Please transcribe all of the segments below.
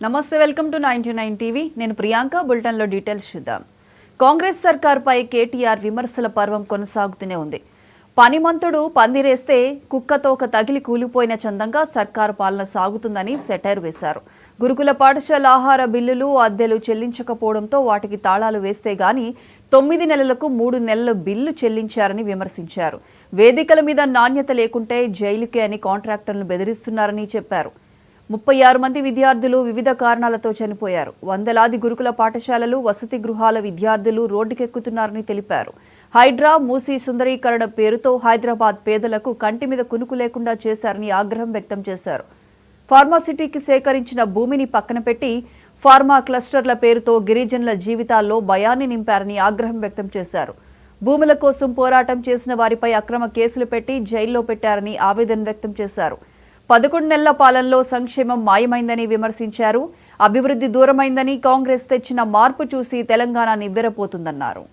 నమస్తే, welcome to 99 TV. నేను ప్రియాంక. బులెటిన్లో డీటెయిల్స్ చూద్దాం. కాంగ్రెస్ సర్కార్పై కేటీఆర్ విమర్శల పర్వం కొనసాగుతూనే ఉంది. పనిమంతుడు పందిరేస్తే కుక్కతోక తగిలి కూలిపోయిన చందంగా సర్కారు పాలన సాగుతుందని సెటైర్ వేశారు. గురుకుల పాఠశాల ఆహార బిల్లులు, అద్దెలు చెల్లించకపోవడంతో వాటికి తాళాలు వేస్తే గాని 9 నెలలకు 3 నెలల బిల్లు చెల్లించారని విమర్శించారు. వేదికల మీద నాణ్యత లేకుంటే జైలుకే అని కాంట్రాక్టర్లను బెదిరిస్తున్నారని చెప్పారు. 36 మంది విద్యార్థులు వివిధ కారణాలతో చనిపోయారు. వందలాది గురుకుల పాఠశాలలు, వసతి గృహాల విద్యార్థులు రోడ్డుకెక్కుతున్నారని తెలిపారు. హైడ్రా, మూసీ సుందరీకరణ పేరుతో హైదరాబాద్ పేదలకు కంటి మీద కునుకు లేకుండా చేశారని ఆగ్రహం వ్యక్తం చేశారు. ఫార్మాసిటీకి సేకరించిన భూమిని పక్కన పెట్టి ఫార్మా క్లస్టర్ల పేరుతో గిరిజనుల జీవితాల్లో భయాన్ని నింపారని ఆగ్రహం వ్యక్తం చేశారు. భూముల కోసం పోరాటం చేసిన వారిపై అక్రమ కేసులు పెట్టి జైల్లో పెట్టారని ఆవేదన వ్యక్తం చేశారు. 11 నెలల పాలనలో సంక్షేమం మాయమైందని విమర్శించారు. అభివృద్ధి దూరమైందని, కాంగ్రెస్ తెచ్చిన మార్పు చూసి తెలంగాణ నివ్వెరపోతుందన్నారు.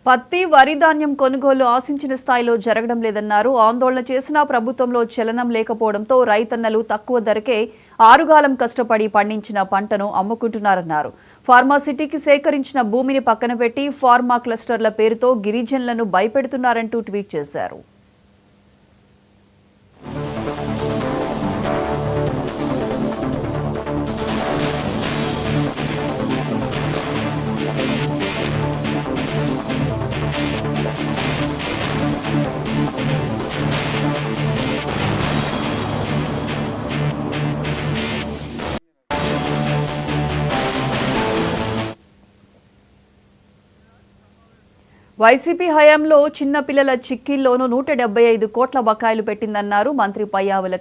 పత్తి, వరి ధాన్యం కొనుగోలు ఆశించిన స్థాయిలో జరగడం లేదన్నారు. ఆందోళన చేసినా ప్రభుత్వంలో చలనం లేకపోవడంతో రైతన్నలు తక్కువ ధరకే ఆరుగాలం కష్టపడి పండించిన పంటను అమ్ముకుంటున్నారన్నారు. ఫార్మాసిటీకి సేకరించిన భూమిని పక్కన పెట్టి ఫార్మా క్లస్టర్ల పేరుతో గిరిజనులను భయపెడుతున్నారంటూ ట్వీట్ చేశారు. వైసీపీ హయాంలో చిన్న పిల్లల చిక్కీల్లోనూ 175 కోట్ల బకాయిలు పెట్టిందన్నారు మంత్రి పయ్యావుల